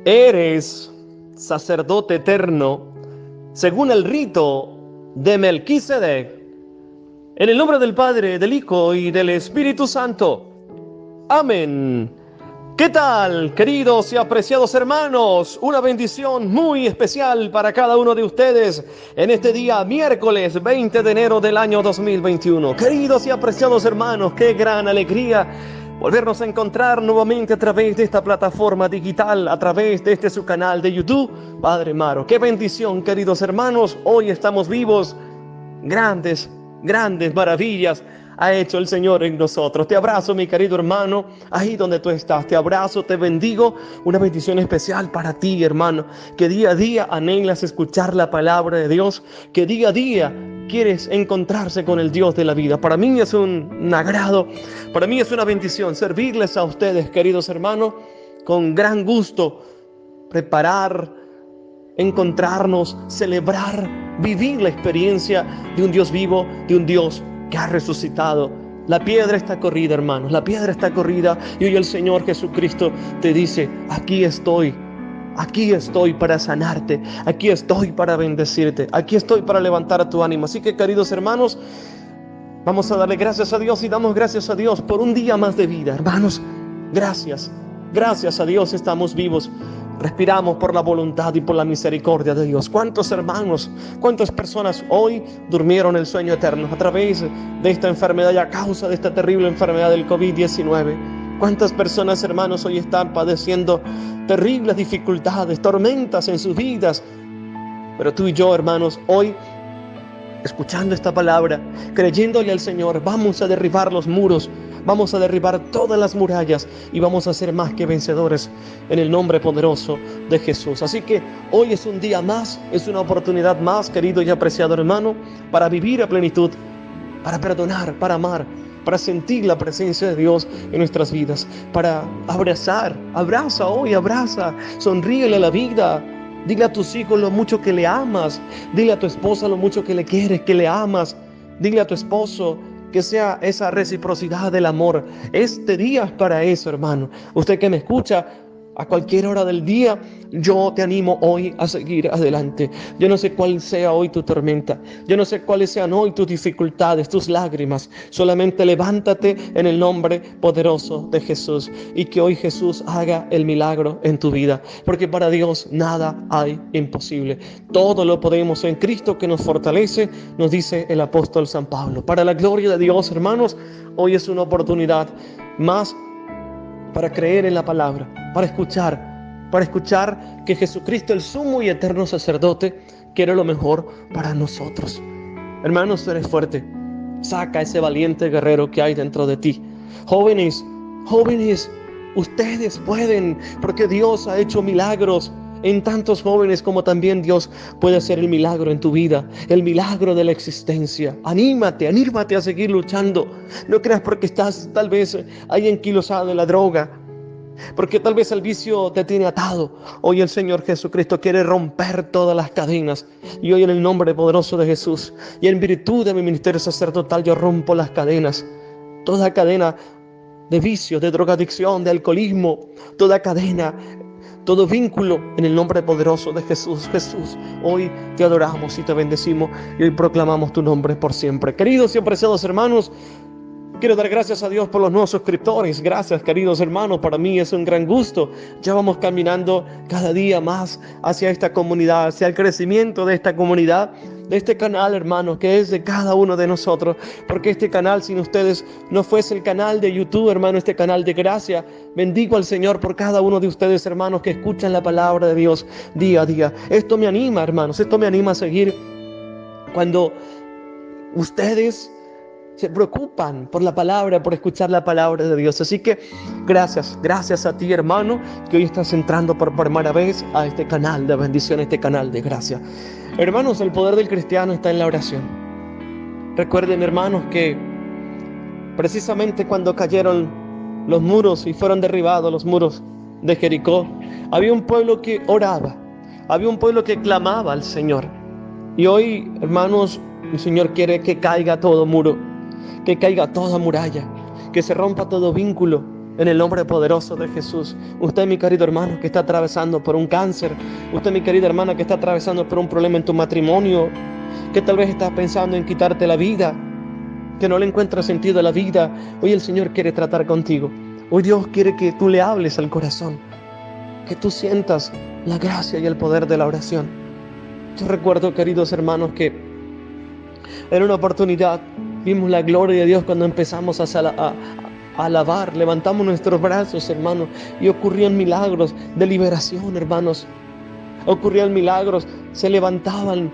Eres sacerdote eterno según el rito de Melquisedec. En el nombre del Padre, del Hijo y del Espíritu Santo. Amén. ¿Qué tal, queridos y apreciados hermanos? Una bendición muy especial para cada uno de ustedes en este día, miércoles 20 de enero del año 2021. Queridos y apreciados hermanos, qué gran alegría volvernos a encontrar nuevamente a través de esta plataforma digital, a través de su canal de YouTube, Padre Maro. Qué bendición, queridos hermanos, hoy estamos vivos. Grandes maravillas ha hecho el Señor en nosotros. Te abrazo, mi querido hermano, ahí donde tú estás. Te abrazo, te bendigo. Una bendición especial para ti, hermano, que día a día anhelas escuchar la palabra de Dios, que día a día quieres encontrarse con el Dios de la vida. Para mí es un agrado, para mí es una bendición servirles a ustedes, queridos hermanos, con gran gusto, preparar, encontrarnos, celebrar, vivir la experiencia de un Dios vivo, de un Dios que ha resucitado. La piedra está corrida, hermanos, la piedra está corrida, y hoy el Señor Jesucristo te dice: aquí estoy para sanarte, aquí estoy para bendecirte, aquí estoy para levantar a tu ánimo. Así que, queridos hermanos, vamos a darle gracias a Dios y damos gracias a Dios por un día más de vida, hermanos. Gracias a Dios estamos vivos. Respiramos por la voluntad y por la misericordia de Dios. ¿Cuántos hermanos, cuántas personas hoy durmieron el sueño eterno a través de esta enfermedad y a causa de esta terrible enfermedad del COVID-19? ¿Cuántas personas, hermanos, hoy están padeciendo terribles dificultades, tormentas en sus vidas? Pero tú y yo, hermanos, hoy, escuchando esta palabra, creyéndole al Señor, vamos a derribar los muros, vamos a derribar todas las murallas y vamos a ser más que vencedores en el nombre poderoso de Jesús. Así que hoy es un día más, es una oportunidad más, querido y apreciado hermano, para vivir a plenitud, para perdonar, para amar, para sentir la presencia de Dios en nuestras vidas, para abraza, sonríele a la vida. Dile a tus hijos lo mucho que le amas. Dile a tu esposa lo mucho que le quieres, que le amas. Dile a tu esposo que sea esa reciprocidad del amor. Este día es para eso, hermano. Usted que me escucha a cualquier hora del día, yo te animo hoy a seguir adelante. Yo no sé cuál sea hoy tu tormenta. Yo no sé cuáles sean hoy tus dificultades, tus lágrimas. Solamente levántate en el nombre poderoso de Jesús y que hoy Jesús haga el milagro en tu vida. Porque para Dios nada hay imposible. Todo lo podemos en Cristo que nos fortalece, nos dice el apóstol San Pablo. Para la gloria de Dios, hermanos, hoy es una oportunidad más para creer en la palabra, para escuchar que Jesucristo, el sumo y eterno sacerdote, quiere lo mejor para nosotros. Hermanos, eres fuerte. Saca ese valiente guerrero que hay dentro de ti. Jóvenes, ustedes pueden, porque Dios ha hecho milagros en tantos jóvenes, como también Dios puede hacer el milagro en tu vida, el milagro de la existencia. Anímate a seguir luchando. No creas porque estás tal vez ahí enquilosado en la droga, porque tal vez el vicio te tiene atado. Hoy el Señor Jesucristo quiere romper todas las cadenas. Y hoy en el nombre poderoso de Jesús y en virtud de mi ministerio sacerdotal, yo rompo las cadenas. Toda cadena de vicio, de drogadicción, de alcoholismo, toda cadena, todo vínculo, en el nombre poderoso de Jesús. Jesús, hoy te adoramos y te bendecimos y hoy proclamamos tu nombre por siempre. Queridos y apreciados hermanos, quiero dar gracias a Dios por los nuevos suscriptores. Gracias, queridos hermanos, para mí es un gran gusto. Ya vamos caminando cada día más hacia esta comunidad, hacia el crecimiento de esta comunidad, de este canal, hermanos, que es de cada uno de nosotros. Porque este canal, sin ustedes, no fuese el canal de YouTube, hermano, este canal de gracia. Bendigo al Señor por cada uno de ustedes, hermanos, que escuchan la palabra de Dios día a día. Esto me anima, hermanos, esto me anima a seguir cuando ustedes se preocupan por la palabra, por escuchar la palabra de Dios. Así que gracias a ti, hermano, que hoy estás entrando por primera vez a este canal de bendición, este canal de gracia. Hermanos, el poder del cristiano está en la oración. Recuerden, hermanos, que precisamente cuando cayeron los muros y fueron derribados los muros de Jericó, había un pueblo que oraba, había un pueblo que clamaba al Señor. Y hoy, hermanos, el Señor quiere que caiga todo muro, que caiga toda muralla, que se rompa todo vínculo En el nombre poderoso de Jesús. Usted, mi querido hermano, que está atravesando por un cáncer. Usted, mi querida hermana, que está atravesando por un problema en tu matrimonio. Que tal vez estás pensando en quitarte la vida. Que no le encuentras sentido a la vida. Hoy el Señor quiere tratar contigo. Hoy Dios quiere que tú le hables al corazón. Que tú sientas la gracia y el poder de la oración. Yo recuerdo, queridos hermanos, que en una oportunidad vimos la gloria de Dios cuando empezamos a alabar, levantamos nuestros brazos, hermanos, y ocurrían milagros de liberación, hermanos. Ocurrían milagros, se levantaban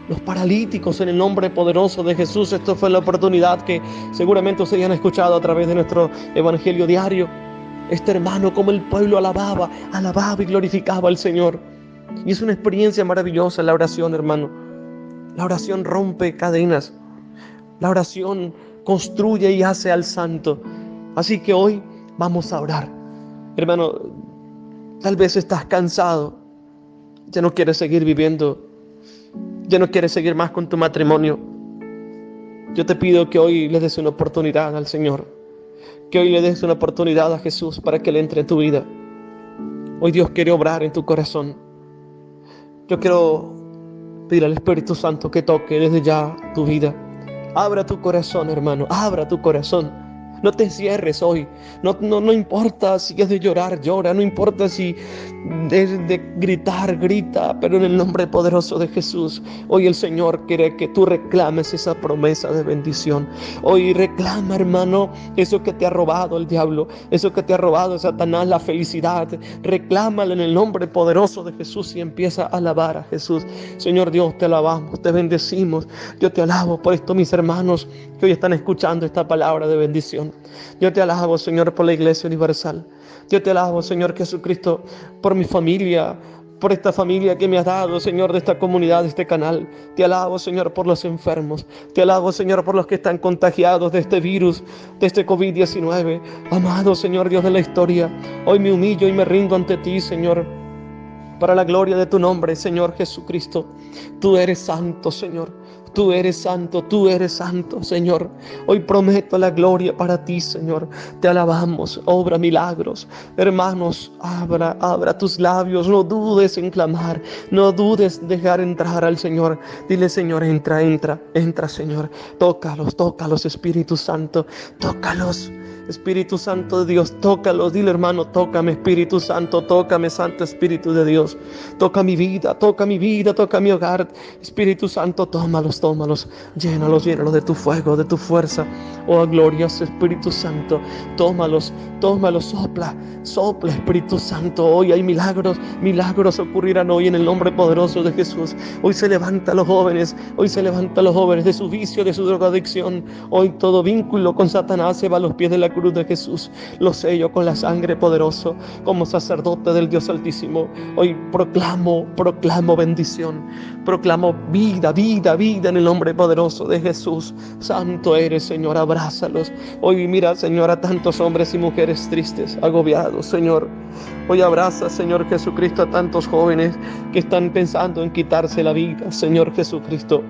los paralíticos en el nombre poderoso de Jesús. Esto fue la oportunidad que seguramente ustedes han escuchado a través de nuestro evangelio diario. Este hermano, como el pueblo alababa y glorificaba al Señor. Y es una experiencia maravillosa la oración, hermano. La oración rompe cadenas. La oración construye y hace al santo. Así que hoy vamos a orar. Hermano, tal vez estás cansado. Ya no quieres seguir viviendo. Ya no quieres seguir más con tu matrimonio. Yo te pido que hoy le des una oportunidad al Señor. Que hoy le des una oportunidad a Jesús para que Él entre en tu vida. Hoy Dios quiere obrar en tu corazón. Yo quiero pedir al Espíritu Santo que toque desde ya tu vida. Abra tu corazón, hermano. Abra tu corazón. No te cierres hoy. No importa si es de llorar, llora. No importa si es de gritar, grita. Pero en el nombre poderoso de Jesús, hoy el Señor quiere que tú reclames esa promesa de bendición. Hoy reclama, hermano, eso que te ha robado el diablo. Eso que te ha robado Satanás, la felicidad. Reclámala en el nombre poderoso de Jesús y empieza a alabar a Jesús. Señor Dios, te alabamos, te bendecimos. Yo te alabo por esto, mis hermanos que hoy están escuchando esta palabra de bendición. Yo te alabo, Señor, por la Iglesia Universal. Yo te alabo, Señor Jesucristo, por mi familia, por esta familia que me has dado, Señor, de esta comunidad, de este canal. Te alabo, Señor, por los enfermos. Te alabo, Señor, por los que están contagiados de este virus, de este COVID-19. Amado, Señor, Dios de la historia, hoy me humillo y me rindo ante ti, Señor, para la gloria de tu nombre, Señor Jesucristo. Tú eres santo, Señor. Tú eres santo, Señor. Hoy prometo la gloria para ti, Señor. Te alabamos, obra milagros. Hermanos, abra tus labios. No dudes en clamar. No dudes en dejar entrar al Señor. Dile, Señor, entra, Señor. Tócalos, Espíritu Santo. Tócalos. Espíritu Santo de Dios, tócalos. Dile, hermano, tócame, Espíritu Santo, tócame, Santo Espíritu de Dios. Toca mi vida, toca mi hogar. Espíritu Santo, tómalos. Llénalos de tu fuego, de tu fuerza. Oh, glorioso Espíritu Santo, tómalos, sopla, Espíritu Santo. Hoy hay milagros ocurrirán hoy en el nombre poderoso de Jesús. Hoy se levanta a los jóvenes de su vicio, de su drogadicción. Hoy todo vínculo con Satanás se va a los pies de la cruz de Jesús. Lo sello con la sangre poderoso como sacerdote del Dios Altísimo. Hoy proclamo bendición, proclamo vida en el nombre poderoso de Jesús. Santo eres, Señor, abrázalos. Hoy mira, Señor, a tantos hombres y mujeres tristes, agobiados, Señor. Hoy abraza, Señor Jesucristo, a tantos jóvenes que están pensando en quitarse la vida, Señor Jesucristo.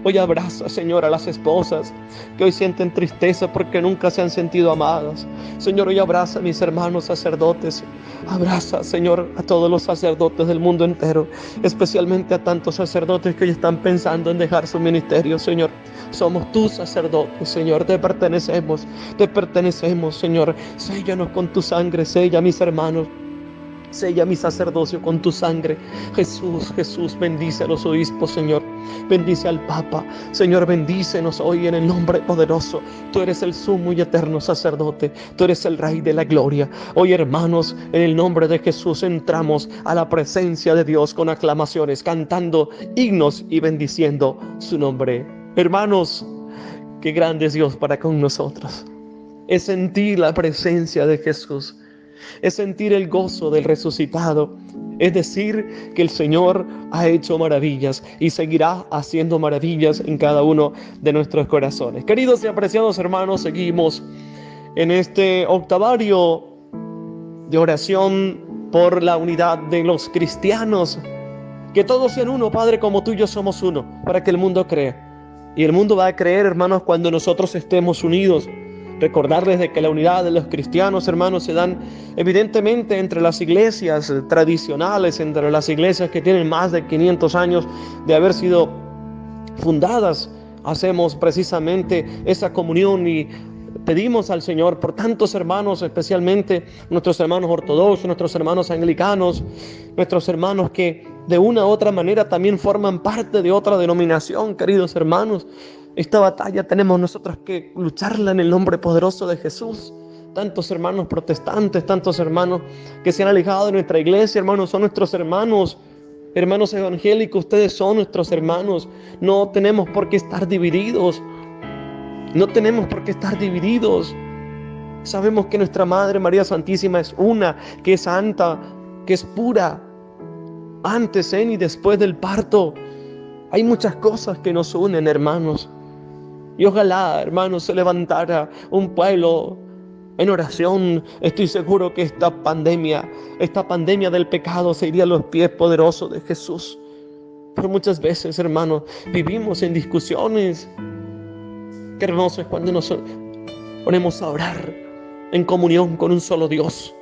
Hoy abraza, Señor, a las esposas que hoy sienten tristeza porque nunca se han sentido amadas. Señor, hoy abraza a mis hermanos sacerdotes. Abraza, Señor, a todos los sacerdotes del mundo entero, especialmente a tantos sacerdotes que hoy están pensando en dejar su ministerio, Señor. Somos tus sacerdotes, Señor, te pertenecemos, Señor. Séllanos con tu sangre, sella a mis hermanos. Sella mi sacerdocio con tu sangre. Jesús, bendice a los obispos, Señor. Bendice al Papa. Señor, bendícenos hoy en el nombre poderoso. Tú eres el sumo y eterno sacerdote. Tú eres el Rey de la gloria. Hoy, hermanos, en el nombre de Jesús entramos a la presencia de Dios con aclamaciones, cantando himnos y bendiciendo su nombre. Hermanos, qué grande es Dios para con nosotros. Es sentir la presencia de Jesús. Es sentir el gozo del resucitado. Es decir, que el Señor ha hecho maravillas y seguirá haciendo maravillas en cada uno de nuestros corazones. Queridos y apreciados hermanos, seguimos en este octavario de oración por la unidad de los cristianos. Que todos sean uno, Padre, como tú y yo somos uno, para que el mundo crea. Y el mundo va a creer, hermanos, cuando nosotros estemos unidos. Recordarles de que la unidad de los cristianos, hermanos, se dan evidentemente entre las iglesias tradicionales, entre las iglesias que tienen más de 500 años de haber sido fundadas. Hacemos precisamente esa comunión y pedimos al Señor por tantos hermanos, especialmente nuestros hermanos ortodoxos, nuestros hermanos anglicanos, nuestros hermanos que de una u otra manera también forman parte de otra denominación, queridos hermanos. Esta batalla tenemos nosotros que lucharla en el nombre poderoso de Jesús. Tantos hermanos protestantes, tantos hermanos que se han alejado de nuestra iglesia, hermanos, son nuestros hermanos. Hermanos evangélicos, ustedes son nuestros hermanos. No tenemos por qué estar divididos. No tenemos por qué estar divididos. Sabemos que nuestra Madre María Santísima es una, que es santa, que es pura. Antes, en y después del parto, hay muchas cosas que nos unen, hermanos. Y ojalá, hermanos, se levantara un pueblo en oración. Estoy seguro que esta pandemia del pecado se iría a los pies poderosos de Jesús. Pero muchas veces, hermanos, vivimos en discusiones. Qué hermoso es cuando nos ponemos a orar en comunión con un solo Dios.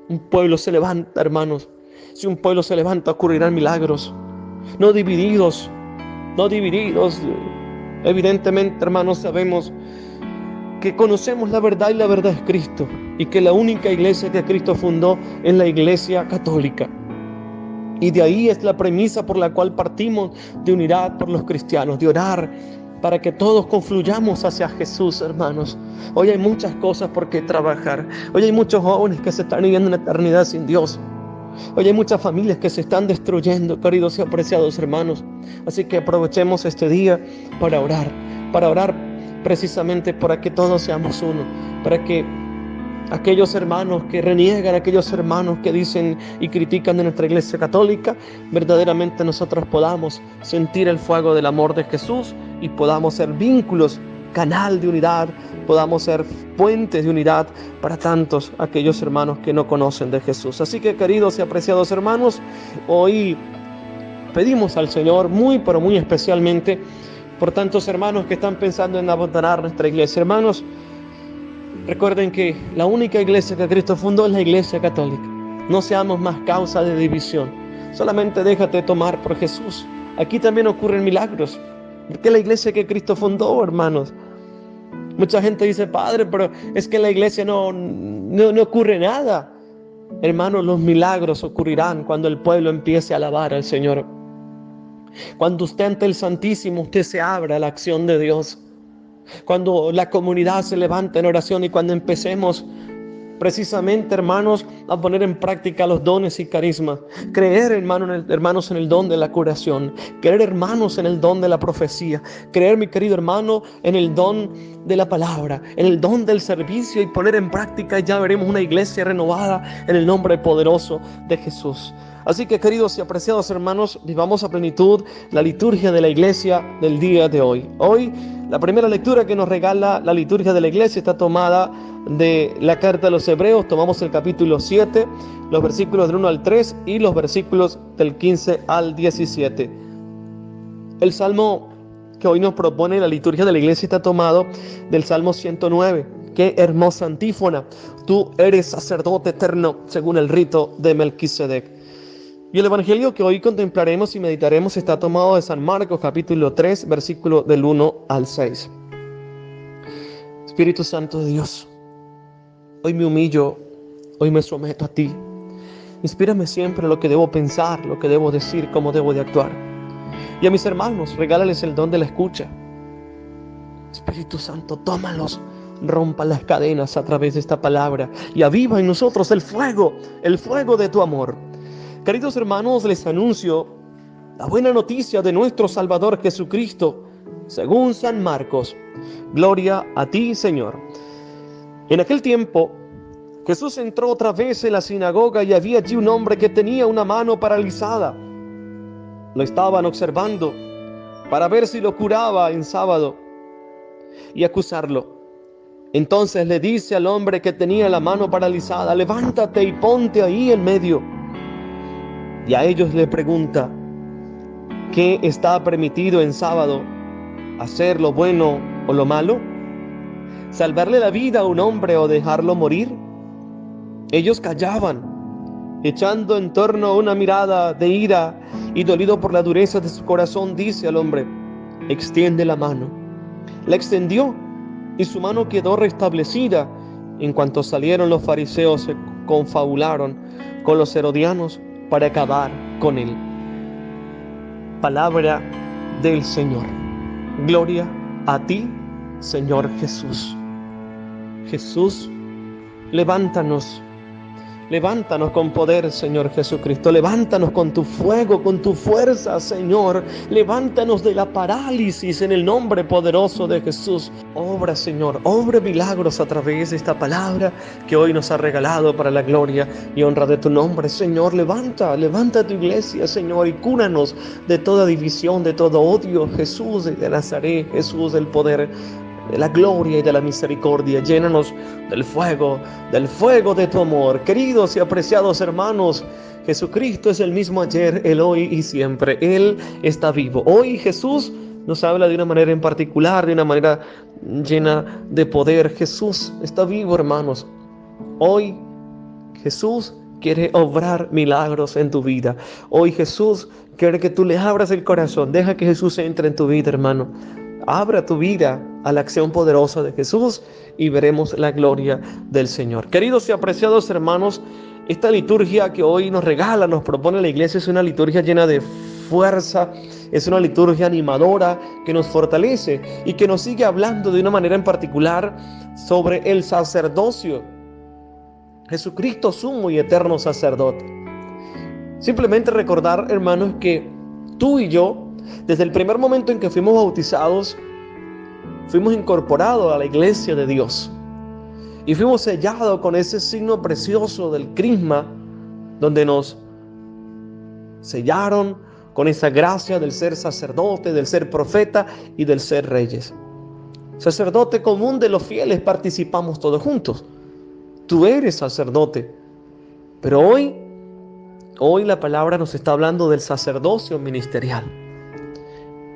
Un pueblo se levanta, hermanos. Si un pueblo se levanta, ocurrirán milagros. No divididos, no divididos. Evidentemente, hermanos, sabemos que conocemos la verdad y la verdad es Cristo. Y que la única iglesia que Cristo fundó es la iglesia católica. Y de ahí es la premisa por la cual partimos de unidad por los cristianos, de orar para que todos confluyamos hacia Jesús, hermanos. Hoy hay muchas cosas por qué trabajar. Hoy hay muchos jóvenes que se están yendo en la eternidad sin Dios. Hoy hay muchas familias que se están destruyendo, queridos y apreciados hermanos. Así que aprovechemos este día para orar precisamente para que todos seamos uno, para que aquellos hermanos que reniegan, aquellos hermanos que dicen y critican de nuestra iglesia católica, verdaderamente nosotros podamos sentir el fuego del amor de Jesús y podamos ser vínculos, canal de unidad, podamos ser puentes de unidad para tantos aquellos hermanos que no conocen de Jesús. Así que, queridos y apreciados hermanos, hoy pedimos al Señor muy, pero muy especialmente por tantos hermanos que están pensando en abandonar nuestra iglesia. Hermanos, recuerden que la única iglesia que Cristo fundó es la iglesia católica. No seamos más causa de división. Solamente déjate tomar por Jesús. Aquí también ocurren milagros. Porque la iglesia que Cristo fundó, hermanos. Mucha gente dice, Padre, pero es que en la iglesia no ocurre nada. Hermanos, los milagros ocurrirán cuando el pueblo empiece a alabar al Señor. Cuando usted ante el Santísimo, usted se abra a la acción de Dios. Cuando la comunidad se levanta en oración y cuando empecemos precisamente, hermanos, a poner en práctica los dones y carismas. Creer, hermanos, en el don de la curación. Creer, hermanos, en el don de la profecía. Creer, mi querido hermano, en el don de la palabra, en el don del servicio y poner en práctica, ya veremos una iglesia renovada en el nombre poderoso de Jesús. Así que, queridos y apreciados hermanos, vivamos a plenitud la liturgia de la iglesia del día de hoy. Hoy, la primera lectura que nos regala la liturgia de la iglesia está tomada de la carta a los Hebreos. Tomamos el capítulo 7, los versículos del 1 al 3 y los versículos del 15 al 17. El salmo que hoy nos propone la liturgia de la iglesia está tomado del Salmo 109. Qué hermosa antífona. Tú eres sacerdote eterno según el rito de Melquisedec. Y el evangelio que hoy contemplaremos y meditaremos está tomado de San Marcos capítulo 3, versículo del 1 al 6. Espíritu Santo de Dios, hoy me humillo, hoy me someto a ti. Inspírame siempre lo que debo pensar, lo que debo decir, cómo debo de actuar. Y a mis hermanos, regálales el don de la escucha. Espíritu Santo, tómalos, rompa las cadenas a través de esta palabra y aviva en nosotros el fuego de tu amor. Queridos hermanos, les anuncio la buena noticia de nuestro Salvador Jesucristo, según San Marcos. Gloria a ti, Señor. En aquel tiempo, Jesús entró otra vez en la sinagoga y había allí un hombre que tenía una mano paralizada. Lo estaban observando para ver si lo curaba en sábado y acusarlo. Entonces le dice al hombre que tenía la mano paralizada, levántate y ponte ahí en medio. Y a ellos le pregunta, ¿qué está permitido en sábado? ¿Hacer lo bueno o lo malo? salvarle la vida a un hombre o dejarlo morir. Ellos callaban, echando en torno una mirada de ira, y dolido por la dureza de su corazón, dice al hombre: extiende la mano. La extendió y su mano quedó restablecida. En cuanto salieron, los fariseos se confabularon con los herodianos para acabar con él. Palabra del Señor. Gloria a ti, Señor Jesús. Jesús, levántanos. Levántanos con poder, Señor Jesucristo. Levántanos con tu fuego, con tu fuerza, Señor. Levántanos de la parálisis en el nombre poderoso de Jesús. Obra, Señor, obra milagros a través de esta palabra que hoy nos ha regalado para la gloria y honra de tu nombre, Señor. Levanta tu iglesia, Señor, y cúranos de toda división, de todo odio. Jesús de Nazaret, Jesús del poder, de la gloria y de la misericordia. Llénanos del fuego de tu amor. Queridos y apreciados hermanos, Jesucristo es el mismo ayer, el hoy y siempre. Él está vivo. Hoy Jesús nos habla de una manera en particular, de una manera llena de poder. Jesús está vivo, hermanos. Hoy Jesús quiere obrar milagros en tu vida. Hoy Jesús quiere que tú le abras el corazón. Deja que Jesús entre en tu vida, hermano. Abra tu vida a la acción poderosa de Jesús y veremos la gloria del Señor. Queridos y apreciados hermanos, esta liturgia que hoy nos regala, nos propone la iglesia, es una liturgia llena de fuerza, es una liturgia animadora que nos fortalece y que nos sigue hablando de una manera en particular sobre el sacerdocio. Jesucristo, sumo y eterno sacerdote. Simplemente recordar, hermanos, que tú y yo, desde el primer momento en que fuimos bautizados, fuimos incorporados a la iglesia de Dios y fuimos sellados con ese signo precioso del crisma, donde nos sellaron con esa gracia del ser sacerdote, del ser profeta y del ser reyes. Sacerdote común de los fieles, participamos todos juntos. Tú eres sacerdote, pero hoy la palabra nos está hablando del sacerdocio ministerial.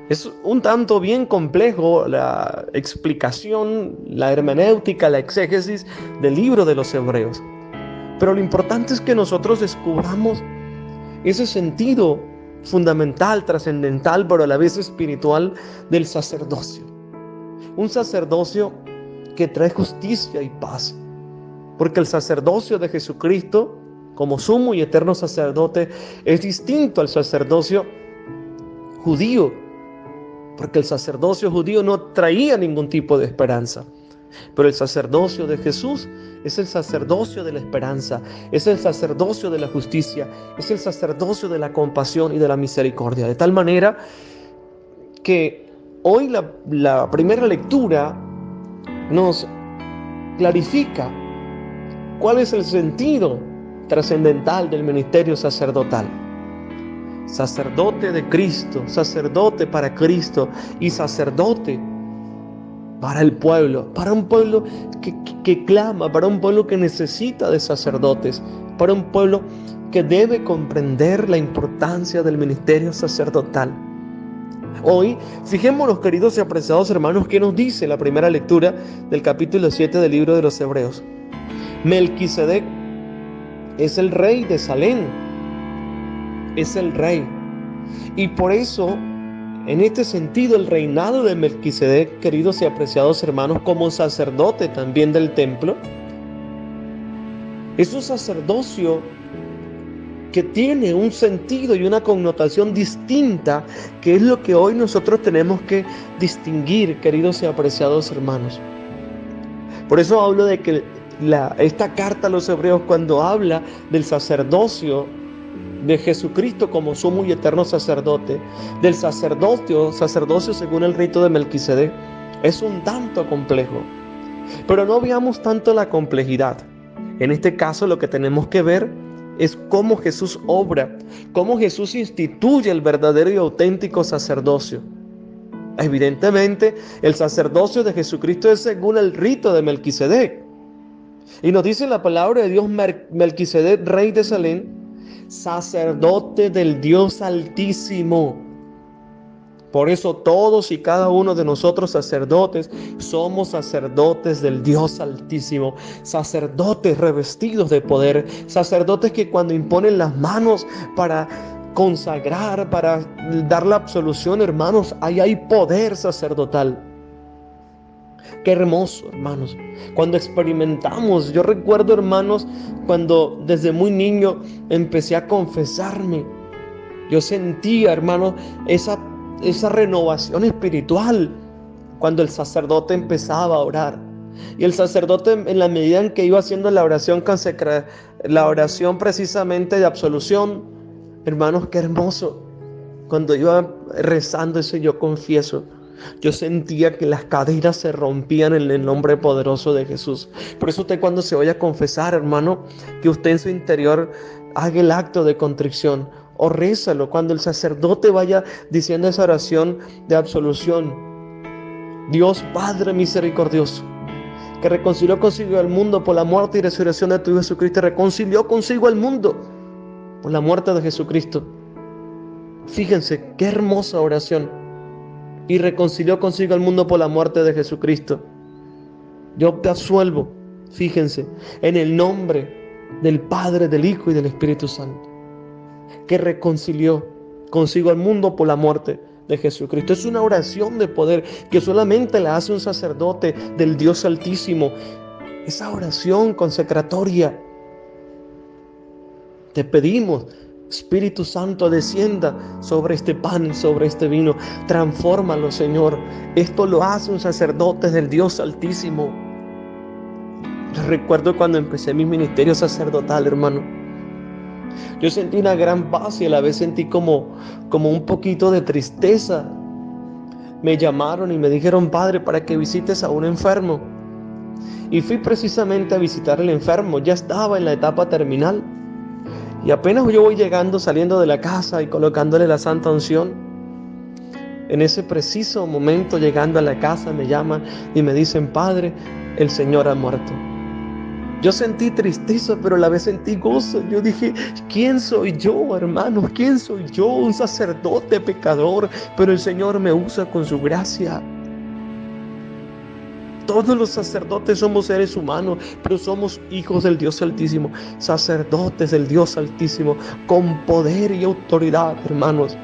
Es un tanto bien complejo la explicación, la hermenéutica, la exégesis del libro de los Hebreos. Pero lo importante es que nosotros descubramos ese sentido fundamental, trascendental, pero a la vez espiritual del sacerdocio. Un sacerdocio que trae justicia y paz. Porque el sacerdocio de Jesucristo, como sumo y eterno sacerdote, es distinto al sacerdocio judío. Porque el sacerdocio judío no traía ningún tipo de esperanza. Pero el sacerdocio de Jesús es el sacerdocio de la esperanza, es el sacerdocio de la justicia, es el sacerdocio de la compasión y de la misericordia. De tal manera que hoy la primera lectura nos clarifica cuál es el sentido trascendental del ministerio sacerdotal. Sacerdote de Cristo, sacerdote para Cristo y sacerdote para el pueblo, para un pueblo que clama, para un pueblo que necesita de sacerdotes, para un pueblo que debe comprender la importancia del ministerio sacerdotal. Hoy, fijémonos, queridos y apreciados hermanos, ¿qué nos dice la primera lectura del capítulo 7 del libro de los Hebreos? Melquisedec es el rey de Salem, es el rey. Y por eso, en este sentido, el reinado de Melquisedec, queridos y apreciados hermanos, como sacerdote también del templo, es un sacerdocio que tiene un sentido y una connotación distinta, que es lo que hoy nosotros tenemos que distinguir, queridos y apreciados hermanos. Por eso hablo de que esta carta a los Hebreos, cuando habla del sacerdocio de Jesucristo como sumo y eterno sacerdote, del sacerdocio según el rito de Melquisedec, es un tanto complejo. Pero no veamos tanto la complejidad. En este caso lo que tenemos que ver es cómo Jesús obra, cómo Jesús instituye el verdadero y auténtico sacerdocio. Evidentemente, el sacerdocio de Jesucristo es según el rito de Melquisedec. Y nos dice la palabra de Dios, Melquisedec, rey de Salem, sacerdote del Dios Altísimo. Por eso todos y cada uno de nosotros sacerdotes somos sacerdotes del Dios Altísimo, sacerdotes revestidos de poder, sacerdotes que cuando imponen las manos para consagrar, para dar la absolución, hermanos, ahí hay poder sacerdotal. Qué hermoso, hermanos, cuando experimentamos. Yo recuerdo, hermanos, cuando desde muy niño empecé a confesarme. Yo sentía, hermano, esa renovación espiritual cuando el sacerdote empezaba a orar. Y el sacerdote, en la medida en que iba haciendo la oración la oración precisamente de absolución, hermanos, qué hermoso. Cuando iba rezando ese yo confieso, yo sentía que las cadenas se rompían en el nombre poderoso de Jesús. Por eso usted, cuando se vaya a confesar, hermano, que usted en su interior haga el acto de contrición o rézalo cuando el sacerdote vaya diciendo esa oración de absolución. Dios Padre misericordioso, que reconcilió consigo al mundo por la muerte y resurrección de tu Hijo Jesucristo, reconcilió consigo al mundo por la muerte de Jesucristo. Fíjense qué hermosa oración. Y reconcilió consigo al mundo por la muerte de Jesucristo. Yo te absuelvo, fíjense, en el nombre del Padre, del Hijo y del Espíritu Santo, que reconcilió consigo al mundo por la muerte de Jesucristo. Es una oración de poder que solamente la hace un sacerdote del Dios Altísimo. Esa oración consecratoria. Te pedimos, Espíritu Santo, descienda sobre este pan y sobre este vino. Transfórmalo, Señor. Esto lo hace un sacerdote del Dios Altísimo. Yo recuerdo cuando empecé mi ministerio sacerdotal, hermano. Yo sentí una gran paz y a la vez sentí como un poquito de tristeza. Me llamaron y me dijeron: Padre, para que visites a un enfermo. Y fui precisamente a visitar al enfermo. Ya estaba en la etapa terminal. Y apenas yo voy llegando, saliendo de la casa y colocándole la santa unción, en ese preciso momento, llegando a la casa, me llaman y me dicen: Padre, el Señor ha muerto. Yo sentí tristeza, pero a la vez sentí gozo. Yo dije: ¿quién soy yo, hermano? ¿Quién soy yo? Un sacerdote pecador, pero el Señor me usa con su gracia. Todos los sacerdotes somos seres humanos, pero somos hijos del Dios Altísimo, sacerdotes del Dios Altísimo, con poder y autoridad, hermanos.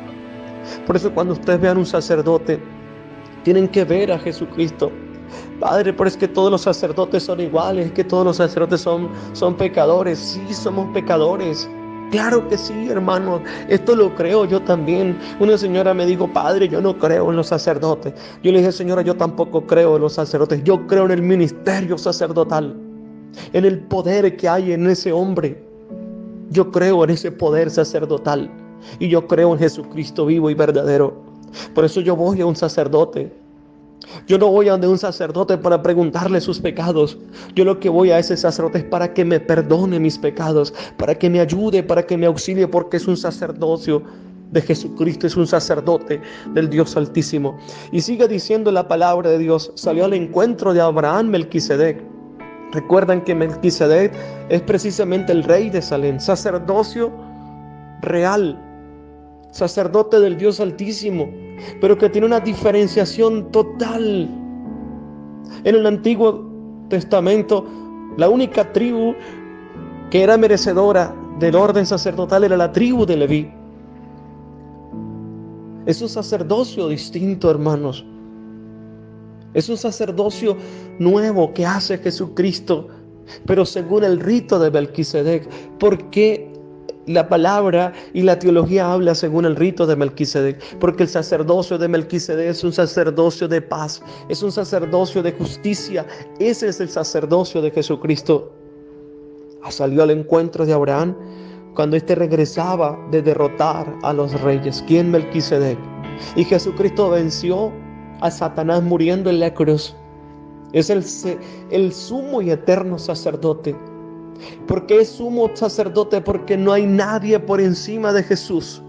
Por eso, cuando ustedes vean un sacerdote, tienen que ver a Jesucristo. Padre, pero es que todos los sacerdotes son iguales, es que todos los sacerdotes son pecadores. Sí, somos pecadores. Claro que sí, hermano, esto lo creo yo también. Una señora me dijo: Padre, yo no creo en los sacerdotes. Yo le dije: Señora, yo tampoco creo en los sacerdotes. Yo creo en el ministerio sacerdotal, en el poder que hay en ese hombre. Yo creo en ese poder sacerdotal y yo creo en Jesucristo vivo y verdadero. Por eso yo voy a un sacerdote. Yo no voy a donde un sacerdote para preguntarle sus pecados. Yo lo que voy a ese sacerdote es para que me perdone mis pecados, para que me ayude, para que me auxilie, porque es un sacerdocio de Jesucristo, es un sacerdote del Dios Altísimo. Y sigue diciendo la palabra de Dios: salió al encuentro de Abraham Melquisedec. Recuerdan que Melquisedec es precisamente el rey de Salem, sacerdocio real, sacerdote del Dios Altísimo, pero que tiene una diferenciación total. En el Antiguo Testamento, la única tribu que era merecedora del orden sacerdotal era la tribu de Leví. Es un sacerdocio distinto, hermanos. Es un sacerdocio nuevo que hace Jesucristo, pero según el rito de Melquisedec. ¿Por qué la palabra y la teología habla según el rito de Melquisedec? Porque el sacerdocio de Melquisedec es un sacerdocio de paz, es un sacerdocio de justicia. Ese es el sacerdocio de Jesucristo. Salió al encuentro de Abraham cuando éste regresaba de derrotar a los reyes. ¿Quién? Melquisedec. Y Jesucristo venció a Satanás muriendo en la cruz. Es el sumo y eterno sacerdote. ¿Por qué es sumo sacerdote? Porque no hay nadie por encima de Jesús.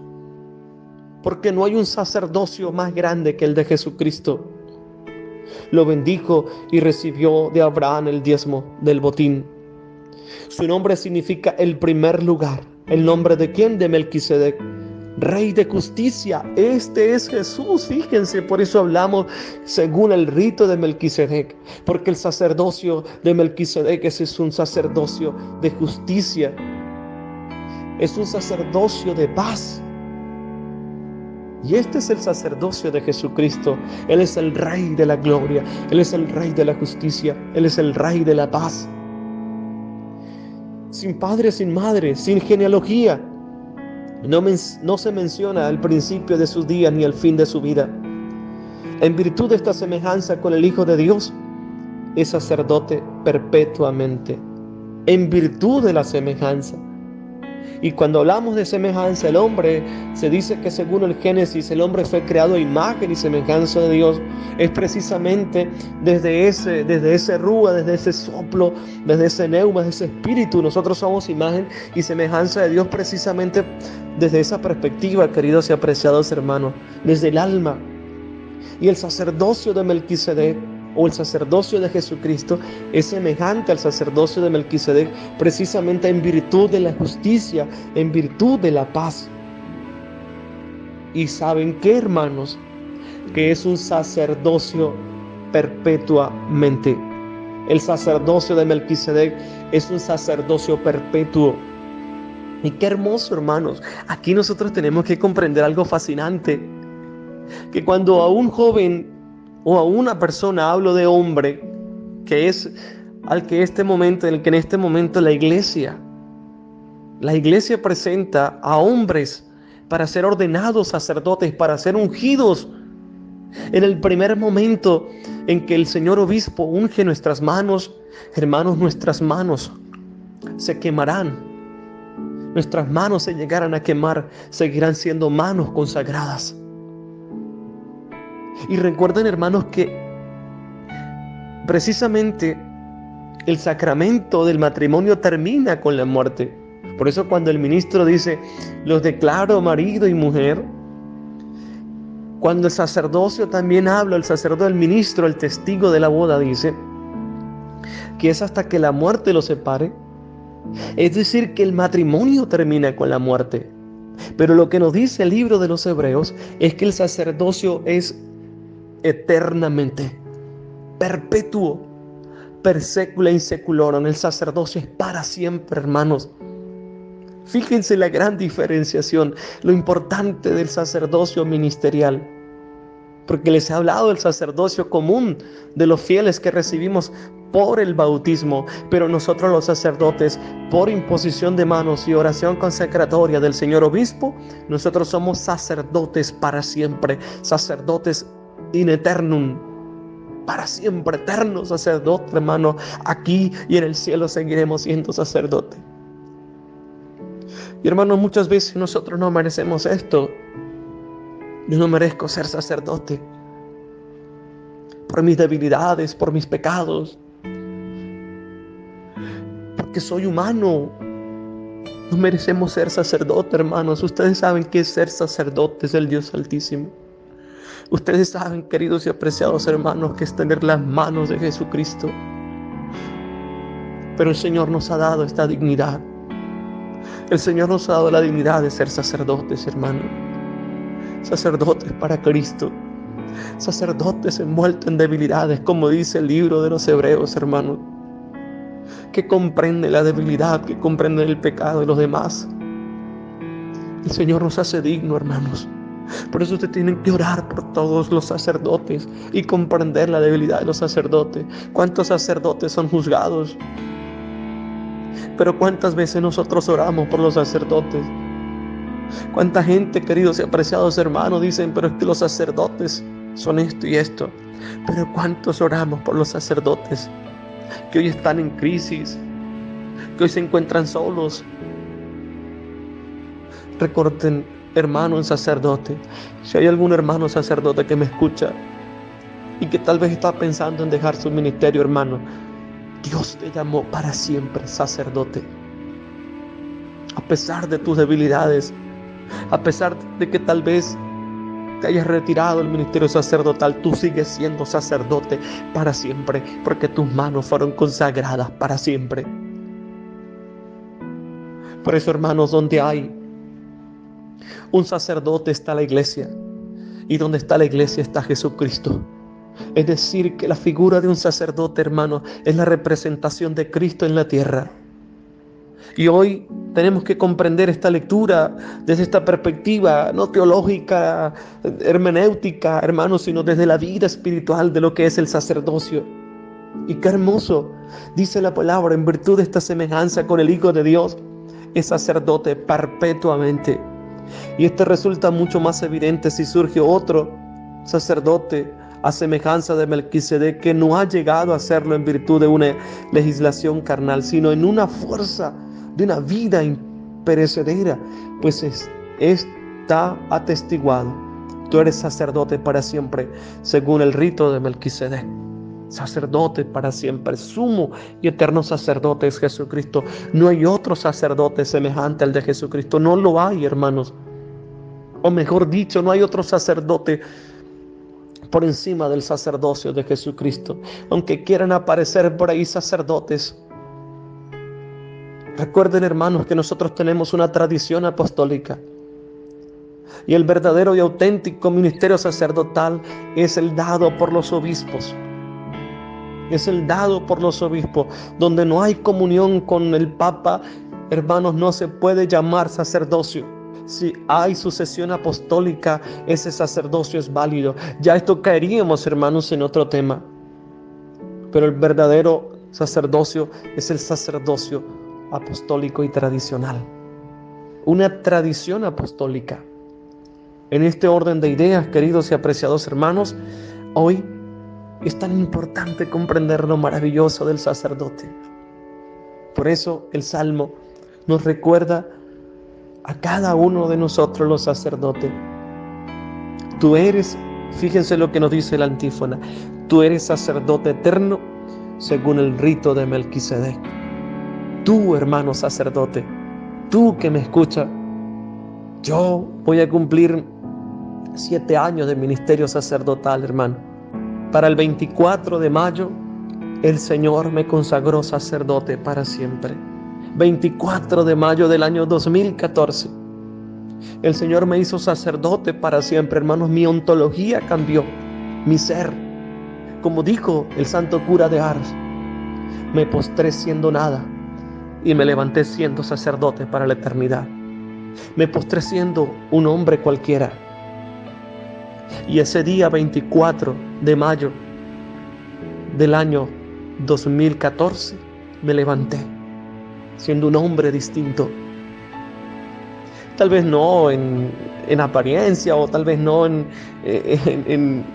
Porque no hay un sacerdocio más grande que el de Jesucristo. Lo bendijo y recibió de Abraham el diezmo del botín. Su nombre significa el primer lugar. ¿El nombre de quién? De Melquisedec. Rey de justicia. Este es Jesús, fíjense, por eso hablamos según el rito de Melquisedec, porque el sacerdocio de Melquisedec es un sacerdocio de justicia, es un sacerdocio de paz. Y este es el sacerdocio de Jesucristo. Él es el Rey de la gloria, Él es el Rey de la justicia, Él es el Rey de la paz. Sin padre, sin madre, sin genealogía. No se menciona el principio de sus días ni el fin de su vida. En virtud de esta semejanza con el Hijo de Dios, es sacerdote perpetuamente. En virtud de la semejanza. Y cuando hablamos de semejanza, el hombre, se dice que según el Génesis, el hombre fue creado a imagen y semejanza de Dios. Es precisamente desde ese rúa, desde ese soplo, desde ese neuma, desde ese espíritu. Nosotros somos imagen y semejanza de Dios precisamente desde esa perspectiva, queridos y apreciados hermanos, desde el alma. Y el sacerdocio de Melquisedec, o el sacerdocio de Jesucristo, es semejante al sacerdocio de Melquisedec precisamente en virtud de la justicia, en virtud de la paz. ¿Y saben qué, hermanos? Que es un sacerdocio perpetuamente. El sacerdocio de Melquisedec es un sacerdocio perpetuo. Y qué hermoso, hermanos. Aquí nosotros tenemos que comprender algo fascinante, que cuando a un joven o a una persona hablo de hombre, que es en el que en este momento la iglesia presenta a hombres para ser ordenados sacerdotes, para ser ungidos. En el primer momento en que el Señor Obispo unge nuestras manos, hermanos, nuestras manos se quemarán. Nuestras manos se llegarán a quemar, seguirán siendo manos consagradas. Y recuerden, hermanos, que precisamente el sacramento del matrimonio termina con la muerte. Por eso cuando el ministro dice, los declaro marido y mujer, cuando el sacerdocio también habla, el sacerdote, el ministro, el testigo de la boda dice que es hasta que la muerte los separe. Es decir, que el matrimonio termina con la muerte. Pero lo que nos dice el libro de los Hebreos es que el sacerdocio es eternamente, perpetuo, per secula in seculorum. El sacerdocio es para siempre, hermanos. Fíjense la gran diferenciación, lo importante del sacerdocio ministerial, porque les he hablado del sacerdocio común de los fieles que recibimos por el bautismo, pero nosotros los sacerdotes, por imposición de manos y oración consecratoria del Señor Obispo, nosotros somos sacerdotes para siempre, sacerdotes in eternum, para siempre, eterno sacerdote, hermano. Aquí y en el cielo seguiremos siendo sacerdotes. Y hermanos, muchas veces nosotros no merecemos esto. Yo no merezco ser sacerdote por mis debilidades, por mis pecados, porque soy humano. No merecemos ser sacerdote, hermanos. Ustedes saben qué es ser sacerdotes del Dios Altísimo. Ustedes saben, queridos y apreciados hermanos, que es tener las manos de Jesucristo. Pero el Señor nos ha dado esta dignidad. El Señor nos ha dado la dignidad de ser sacerdotes, hermanos. Sacerdotes para Cristo. Sacerdotes envueltos en debilidades, como dice el libro de los Hebreos, hermanos. Que comprende la debilidad, que comprende el pecado de los demás. El Señor nos hace dignos, hermanos. Por eso ustedes tienen que orar por todos los sacerdotes y comprender la debilidad de los sacerdotes. ¿Cuántos sacerdotes son juzgados? Pero ¿cuántas veces nosotros oramos por los sacerdotes? ¿Cuánta gente, queridos y apreciados hermanos, dicen, pero es que los sacerdotes son esto y esto? Pero ¿cuántos oramos por los sacerdotes que hoy están en crisis, que hoy se encuentran solos? Recuerden, hermano sacerdote, si hay algún hermano sacerdote que me escucha y que tal vez está pensando en dejar su ministerio, hermano, Dios te llamó para siempre sacerdote. A pesar de tus debilidades, a pesar de que tal vez te hayas retirado del ministerio sacerdotal, tú sigues siendo sacerdote para siempre, porque tus manos fueron consagradas para siempre. Por eso, hermanos, donde hay Un sacerdote está la iglesia, y donde está la iglesia está Jesucristo. Es decir, que la figura de un sacerdote, hermano, es la representación de Cristo en la tierra. Y hoy tenemos que comprender esta lectura desde esta perspectiva, no teológica, hermenéutica, hermanos, sino desde la vida espiritual de lo que es el sacerdocio. Y qué hermoso, dice la palabra, en virtud de esta semejanza con el Hijo de Dios, es sacerdote perpetuamente. Y esto resulta mucho más evidente si surge otro sacerdote a semejanza de Melquisedec, que no ha llegado a hacerlo en virtud de una legislación carnal, sino en una fuerza de una vida imperecedera, pues está atestiguado: tú eres sacerdote para siempre, según el rito de Melquisedec. Sacerdote para siempre, sumo y eterno sacerdote es Jesucristo. No hay otro sacerdote semejante al de Jesucristo, no lo hay, hermanos. O mejor dicho, no hay otro sacerdote por encima del sacerdocio de Jesucristo. Aunque quieran aparecer por ahí sacerdotes, recuerden, hermanos, que nosotros tenemos una tradición apostólica. Y el verdadero y auténtico ministerio sacerdotal es el dado por los obispos. Es el dado por los obispos. Donde no hay comunión con el Papa, hermanos, no se puede llamar sacerdocio. Si hay sucesión apostólica, ese sacerdocio es válido. Ya esto caeríamos, hermanos, en otro tema. Pero el verdadero sacerdocio es el sacerdocio apostólico y tradicional. Una tradición apostólica. En este orden de ideas, queridos y apreciados hermanos, hoy es tan importante comprender lo maravilloso del sacerdote. Por eso el Salmo nos recuerda a cada uno de nosotros los sacerdotes. Tú eres, fíjense lo que nos dice la antífona, tú eres sacerdote eterno según el rito de Melquisedec. Tú, hermano sacerdote, tú que me escuchas, yo voy a cumplir 7 años de ministerio sacerdotal, hermano. Para el 24 de mayo, el Señor me consagró sacerdote para siempre. 24 de mayo del año 2014. El Señor me hizo sacerdote para siempre, hermanos. Mi ontología cambió, mi ser. Como dijo el santo cura de Ars, me postré siendo nada y me levanté siendo sacerdote para la eternidad. Me postré siendo un hombre cualquiera. Y ese día 24 de mayo del año 2014 me levanté siendo un hombre distinto. Tal vez no en apariencia, o tal vez no en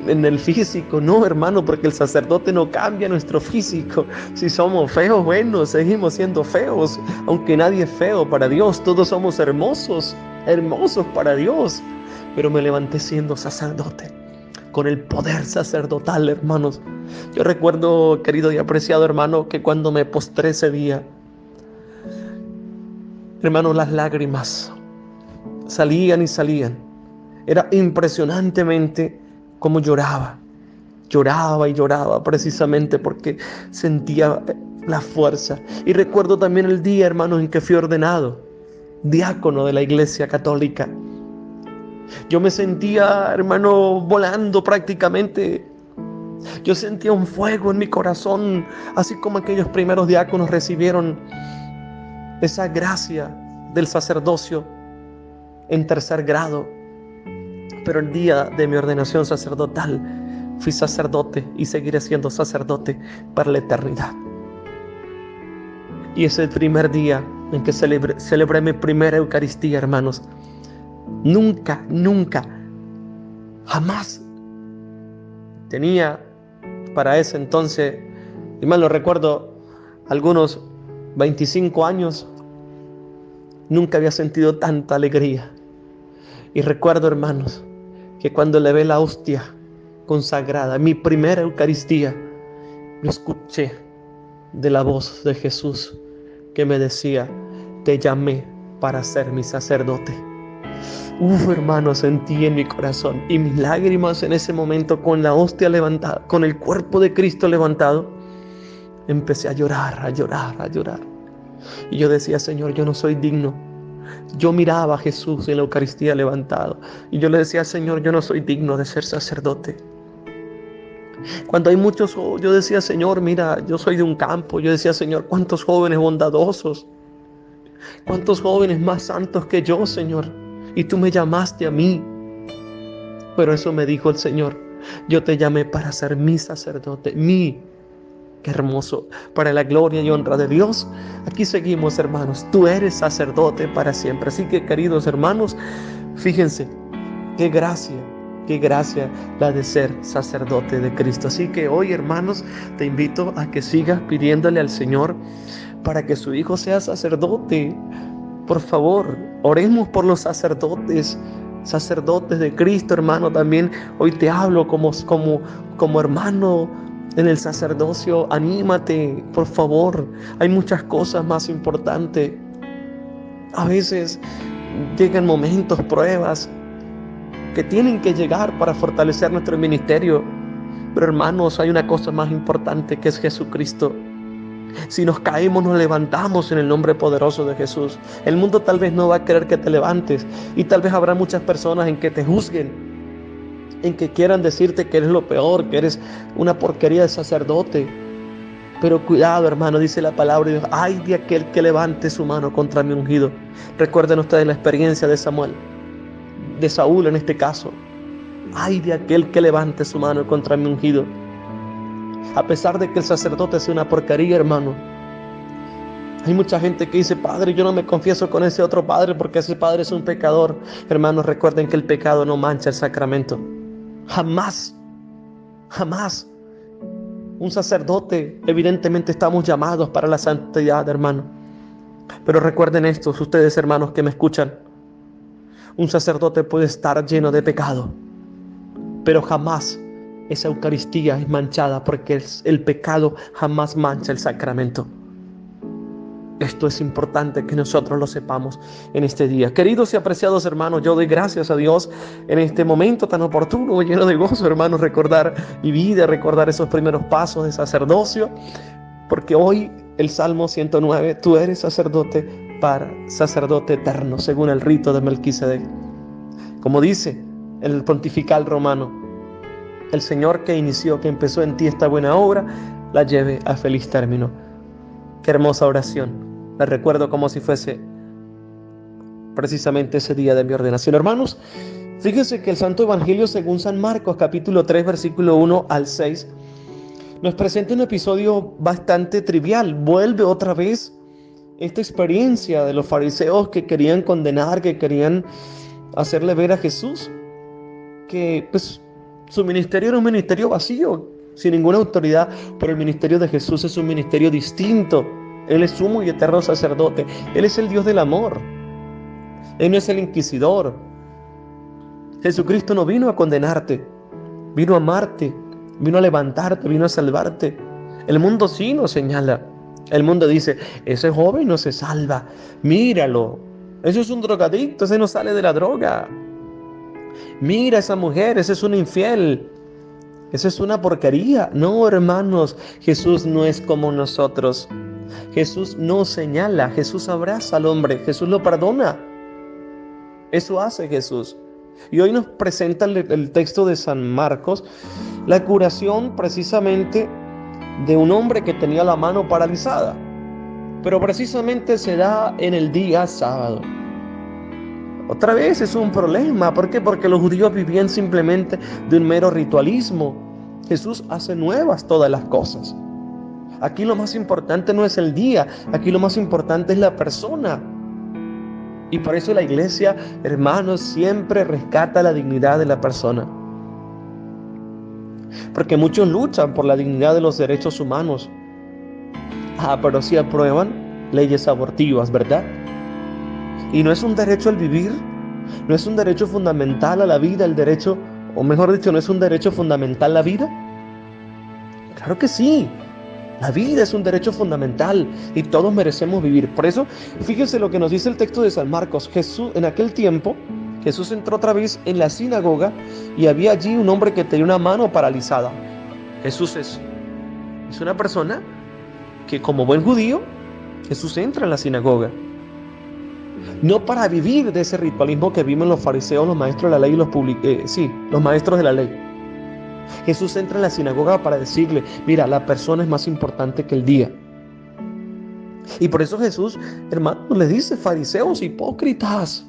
el físico, no, hermano, porque el sacerdote no cambia nuestro físico. Si somos feos, bueno, seguimos siendo feos, aunque nadie es feo para Dios, todos somos hermosos, hermosos para Dios. Pero me levanté siendo sacerdote, con el poder sacerdotal, hermanos. Yo recuerdo, querido y apreciado hermano, que cuando me postré ese día, hermano, las lágrimas salían y salían. Era impresionantemente como lloraba. Lloraba y lloraba precisamente porque sentía la fuerza. Y recuerdo también el día, hermanos, en que fui ordenado diácono de la Iglesia Católica. Yo me sentía, hermano, volando prácticamente. Yo sentía un fuego en mi corazón, así como aquellos primeros diáconos recibieron esa gracia del sacerdocio en 3er grado. Pero el día de mi ordenación sacerdotal fui sacerdote y seguiré siendo sacerdote para la eternidad. Y ese primer día en que celebré mi primera Eucaristía, hermanos, nunca, jamás tenía para ese entonces, y mal lo recuerdo, algunos 25 años, nunca había sentido tanta alegría. Y recuerdo, hermanos, que cuando levé la hostia consagrada, mi primera Eucaristía, lo escuché de la voz de Jesús que me decía: te llamé para ser mi sacerdote. Hermano, sentí en mi corazón, y mis lágrimas en ese momento, con la hostia levantada, con el cuerpo de Cristo levantado, empecé a llorar. Y yo decía: Señor, yo no soy digno, Yo miraba a Jesús en la Eucaristía levantado y yo le decía, Señor, yo no soy digno de ser sacerdote. Cuando hay muchos, yo decía, Señor, mira, yo soy de un campo. Yo decía, Señor, cuántos jóvenes bondadosos, cuántos jóvenes más santos que yo, Señor. Y tú me llamaste a mí. Pero eso me dijo el Señor, yo te llamé para ser mi sacerdote, qué hermoso, para la gloria y honra de Dios. Aquí seguimos, hermanos, tú eres sacerdote para siempre. Así que, queridos hermanos, fíjense, qué gracia la de ser sacerdote de Cristo. Así que hoy, hermanos, te invito a que sigas pidiéndole al Señor para que su hijo sea sacerdote. Por favor, oremos por los sacerdotes de Cristo, hermano. También hoy te hablo como hermano en el sacerdocio. Anímate, por favor. Hay muchas cosas más importantes. A veces llegan momentos, pruebas que tienen que llegar para fortalecer nuestro ministerio. Pero, hermanos, hay una cosa más importante, que es Jesucristo. Si nos caemos, nos levantamos en el nombre poderoso de Jesús. El mundo tal vez no va a querer que te levantes, y tal vez habrá muchas personas en que te juzguen, en que quieran decirte que eres lo peor, que eres una porquería de sacerdote. Pero cuidado, hermano, dice la palabra de Dios, ay de aquel que levante su mano contra mi ungido. Recuerden ustedes la experiencia de Saúl en este caso. Ay de aquel que levante su mano contra mi ungido. A pesar de que el sacerdote sea una porquería, hermano, hay mucha gente que dice, padre, yo no me confieso con ese otro padre porque ese padre es un pecador. Hermanos, recuerden que el pecado no mancha el sacramento. Jamás. Un sacerdote, evidentemente estamos llamados para la santidad, hermano. Pero recuerden esto, ustedes, hermanos que me escuchan. Un sacerdote puede estar lleno de pecado, pero jamás esa Eucaristía es manchada, porque el pecado jamás mancha el sacramento. Esto es importante que nosotros lo sepamos en este día. Queridos y apreciados hermanos, yo doy gracias a Dios en este momento tan oportuno, lleno de gozo, hermanos, recordar mi vida, recordar esos primeros pasos de sacerdocio, porque hoy el Salmo 109, tú eres sacerdote eterno, según el rito de Melquisedec. Como dice el pontifical romano, el Señor que empezó en ti esta buena obra, la lleve a feliz término. Qué hermosa oración. La recuerdo como si fuese precisamente ese día de mi ordenación. Hermanos, fíjense que el Santo Evangelio según San Marcos, capítulo 3, versículo 1 al 6, nos presenta un episodio bastante trivial. Vuelve otra vez esta experiencia de los fariseos que querían condenar, que querían hacerle ver a Jesús que su ministerio era un ministerio vacío, sin ninguna autoridad, pero el ministerio de Jesús es un ministerio distinto. Él es sumo y eterno sacerdote. Él es el Dios del amor. Él no es el inquisidor. Jesucristo no vino a condenarte, vino a amarte, vino a levantarte, vino a salvarte. El mundo sí nos señala. El mundo dice, ese joven no se salva, míralo, eso es un drogadicto, ese no sale de la droga. Mira a esa mujer, ese es un infiel, esa es una porquería. No, hermanos, Jesús no es como nosotros. Jesús no señala, Jesús abraza al hombre, Jesús lo perdona. Eso hace Jesús. Y hoy nos presenta el texto de San Marcos, la curación precisamente de un hombre que tenía la mano paralizada, pero precisamente se da en el día sábado. Otra vez es un problema. ¿Por qué? Porque los judíos vivían simplemente de un mero ritualismo. Jesús hace nuevas todas las cosas. Aquí lo más importante no es el día, aquí lo más importante es la persona. Y por eso la iglesia, hermanos, siempre rescata la dignidad de la persona. Porque muchos luchan por la dignidad de los derechos humanos. Pero sí aprueban leyes abortivas, ¿verdad? Y no es un derecho al vivir, no es un derecho fundamental a la vida, el derecho, o mejor dicho, no es un derecho fundamental la vida. Claro que sí, la vida es un derecho fundamental y todos merecemos vivir. Por eso, fíjense lo que nos dice el texto de San Marcos. Jesús, en aquel tiempo, Jesús entró otra vez en la sinagoga y había allí un hombre que tenía una mano paralizada. Jesús es una persona que, como buen judío, Jesús entra en la sinagoga. No para vivir de ese ritualismo que vimos los fariseos, los maestros de la ley y los maestros de la ley. Jesús entra en la sinagoga para decirle, mira, la persona es más importante que el día. Y por eso Jesús, hermanos, les dice, fariseos hipócritas.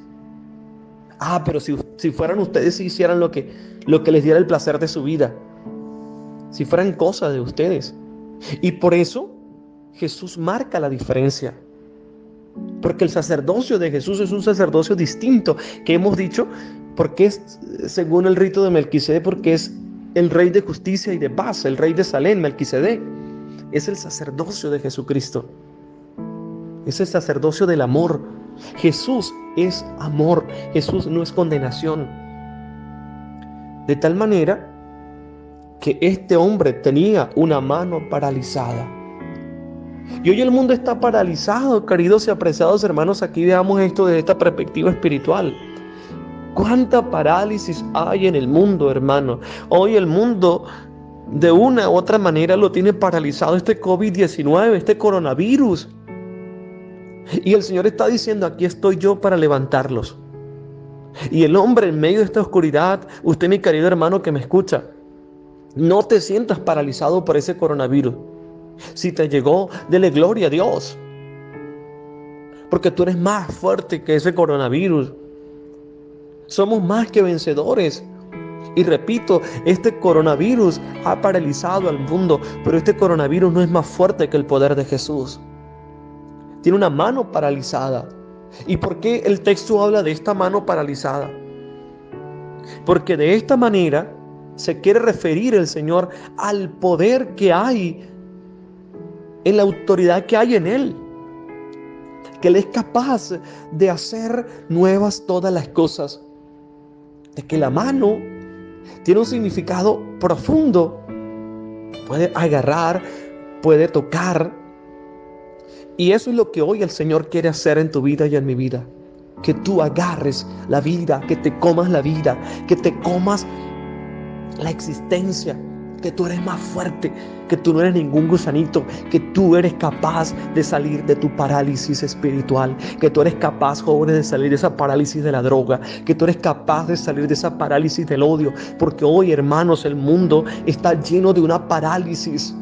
Pero si fueran ustedes, si hicieran lo que les diera el placer de su vida, si fueran cosas de ustedes. Y por eso Jesús marca la diferencia. Porque el sacerdocio de Jesús es un sacerdocio distinto, que hemos dicho, porque es según el rito de Melquisedec, porque es el rey de justicia y de paz, el rey de Salem, Melquisedec. Es el sacerdocio de Jesucristo. Es el sacerdocio del amor. Jesús es amor. Jesús no es condenación. De tal manera que este hombre tenía una mano paralizada. Y hoy el mundo está paralizado, queridos y apreciados hermanos. Aquí veamos esto desde esta perspectiva espiritual. ¿Cuánta parálisis hay en el mundo, hermano? Hoy el mundo de una u otra manera lo tiene paralizado este COVID-19, este coronavirus. Y el Señor está diciendo, aquí estoy yo para levantarlos. Y el hombre en medio de esta oscuridad, usted mi querido hermano que me escucha, no te sientas paralizado por ese coronavirus. Si te llegó, dele gloria a Dios. Porque tú eres más fuerte que ese coronavirus. Somos más que vencedores. Y repito, este coronavirus ha paralizado al mundo, pero este coronavirus no es más fuerte que el poder de Jesús. Tiene una mano paralizada. ¿Y por qué el texto habla de esta mano paralizada? Porque de esta manera se quiere referir el Señor al poder que hay, en la autoridad que hay en Él. Que Él es capaz de hacer nuevas todas las cosas. De que la mano tiene un significado profundo. Puede agarrar, puede tocar. Y eso es lo que hoy el Señor quiere hacer en tu vida y en mi vida. Que tú agarres la vida, que te comas la vida, que te comas la existencia, que tú eres más fuerte, que tú no eres ningún gusanito, que tú eres capaz de salir de tu parálisis espiritual, que tú eres capaz, jóvenes, de salir de esa parálisis de la droga, que tú eres capaz de salir de esa parálisis del odio, porque hoy, hermanos, el mundo está lleno de una parálisis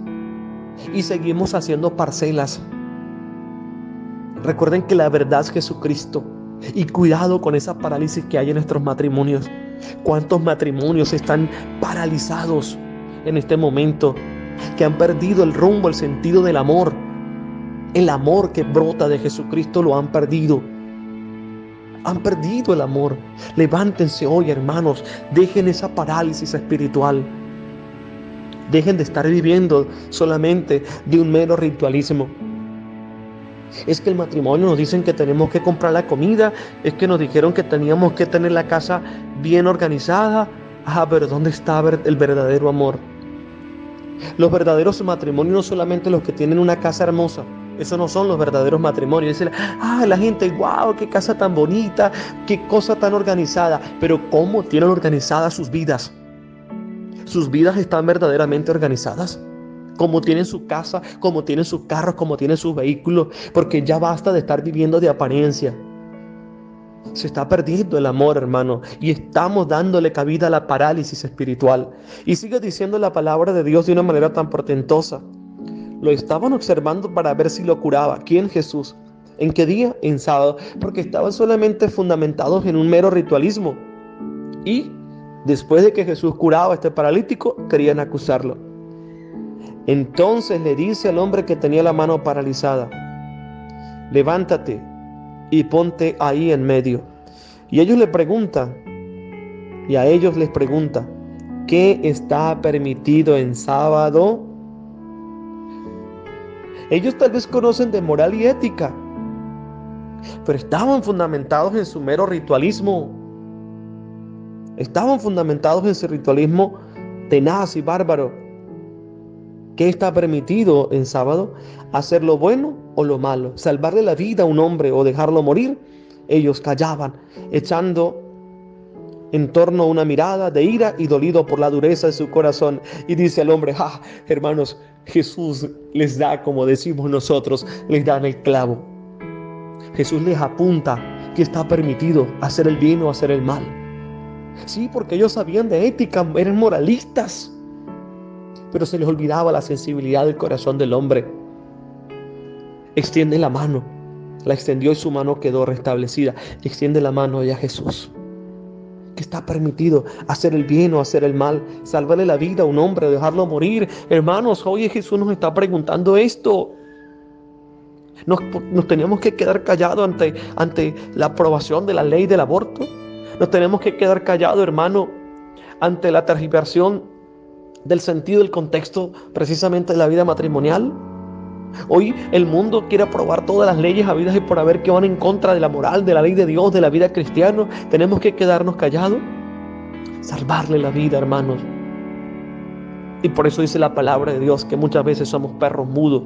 y seguimos haciendo parcelas. Recuerden que la verdad es Jesucristo. Y cuidado con esa parálisis que hay en nuestros matrimonios. ¿Cuántos matrimonios están paralizados en este momento? Que han perdido el rumbo, el sentido del amor. El amor que brota de Jesucristo lo han perdido. Han perdido el amor. Levántense hoy, hermanos. Dejen esa parálisis espiritual. Dejen de estar viviendo solamente de un mero ritualismo. Es que el matrimonio nos dicen que tenemos que comprar la comida, es que nos dijeron que teníamos que tener la casa bien organizada. Pero ¿dónde está el verdadero amor? Los verdaderos matrimonios no solamente los que tienen una casa hermosa, esos no son los verdaderos matrimonios. Dicen, la gente, wow, qué casa tan bonita, qué cosa tan organizada. Pero ¿cómo tienen organizadas sus vidas? ¿Sus vidas están verdaderamente organizadas? Como tienen su casa, como tienen sus carros, como tienen sus vehículos, porque ya basta de estar viviendo de apariencia. Se está perdiendo el amor, hermano, y estamos dándole cabida a la parálisis espiritual. Y sigue diciendo la palabra de Dios de una manera tan portentosa. Lo estaban observando para ver si lo curaba. ¿Quién? Jesús. ¿En qué día? En sábado, porque estaban solamente fundamentados en un mero ritualismo. Y después de que Jesús curaba a este paralítico, querían acusarlo. Entonces le dice al hombre que tenía la mano paralizada, levántate y ponte ahí en medio. Y ellos le preguntan, y a ellos les pregunta, ¿qué está permitido en sábado? Ellos tal vez conocen de moral y ética, pero estaban fundamentados en su mero ritualismo. Estaban fundamentados en ese ritualismo tenaz y bárbaro. ¿Qué está permitido en sábado? ¿Hacer lo bueno o lo malo? ¿Salvarle la vida a un hombre o dejarlo morir? Ellos callaban, echando en torno una mirada de ira y dolido por la dureza de su corazón. Y dice al hombre, hermanos, Jesús les da, como decimos nosotros, les da en el clavo. Jesús les apunta que está permitido hacer el bien o hacer el mal. Sí, porque ellos sabían de ética, eran moralistas, pero se les olvidaba la sensibilidad del corazón del hombre. Extiende la mano, la extendió y su mano quedó restablecida. Extiende la mano a Jesús, que está permitido hacer el bien o hacer el mal, salvarle la vida a un hombre o dejarlo morir. Hermanos, hoy Jesús nos está preguntando esto. Nos tenemos que quedar callados ante la aprobación de la ley del aborto. Nos tenemos que quedar callados, hermano, ante la tergiversación del sentido, del contexto precisamente de la vida matrimonial. Hoy el mundo quiere aprobar todas las leyes habidas y por haber que van en contra de la moral, de la ley de Dios, de la vida cristiana. Tenemos que quedarnos callados, salvarle la vida, hermanos. Y por eso dice la palabra de Dios que muchas veces somos perros mudos.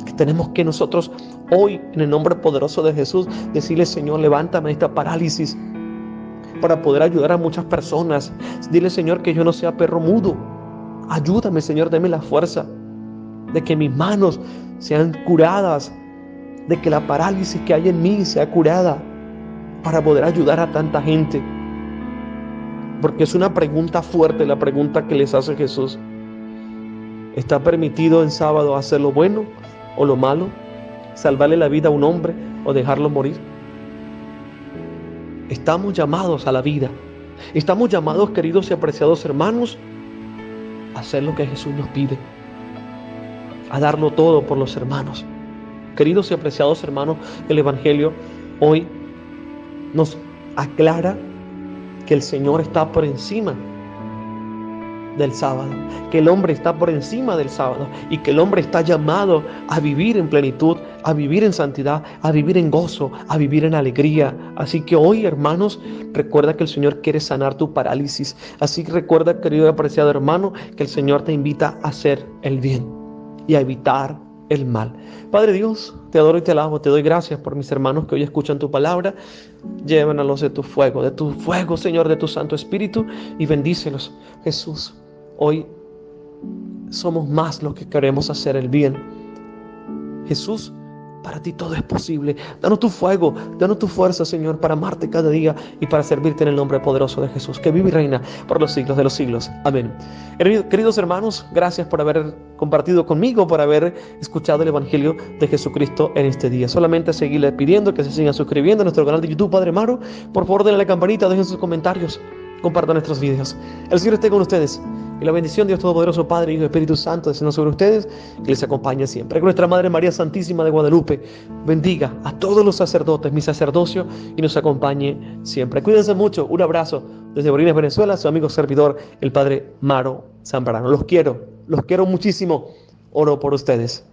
Que tenemos que nosotros hoy, en el nombre poderoso de Jesús, decirle: Señor, levántame de esta parálisis para poder ayudar a muchas personas. Dile: Señor, que yo no sea perro mudo. Ayúdame, Señor, dame la fuerza de que mis manos sean curadas, de que la parálisis que hay en mí sea curada, para poder ayudar a tanta gente. Porque es una pregunta fuerte la pregunta que les hace Jesús. ¿Está permitido en sábado hacer lo bueno o lo malo? ¿Salvarle la vida a un hombre o dejarlo morir? Estamos llamados a la vida. Estamos llamados, queridos y apreciados hermanos, a hacer lo que Jesús nos pide, a darlo todo por los hermanos. Queridos y apreciados hermanos, el Evangelio hoy nos aclara que el Señor está por encima del sábado, que el hombre está por encima del sábado y que el hombre está llamado a vivir en plenitud, a vivir en santidad, a vivir en gozo, a vivir en alegría. Así que hoy, hermanos, recuerda que el Señor quiere sanar tu parálisis. Así que recuerda, querido y apreciado hermano, que el Señor te invita a hacer el bien y a evitar el mal. Padre Dios, te adoro y te alabo, te doy gracias por mis hermanos que hoy escuchan tu palabra. Llévanos de tu fuego, Señor, de tu Santo Espíritu, y bendícelos, Jesús. Hoy somos más los que queremos hacer el bien. Jesús, para ti todo es posible. Danos tu fuego, danos tu fuerza, Señor, para amarte cada día y para servirte en el nombre poderoso de Jesús, que vive y reina por los siglos de los siglos. Amén. Queridos hermanos, gracias por haber compartido conmigo, por haber escuchado el Evangelio de Jesucristo en este día. Solamente seguirle pidiendo que se sigan suscribiendo a nuestro canal de YouTube, Padre Maro. Por favor, denle a la campanita, dejen sus comentarios, compartan nuestros videos. El Señor esté con ustedes. Y la bendición de Dios Todopoderoso, Padre, Hijo y Espíritu Santo, descienda sobre ustedes, que les acompañe siempre. Que nuestra Madre María Santísima de Guadalupe bendiga a todos los sacerdotes, mi sacerdocio, y nos acompañe siempre. Cuídense mucho. Un abrazo desde Borines, Venezuela, su amigo servidor, el Padre Maro Zambrano. Los quiero muchísimo. Oro por ustedes.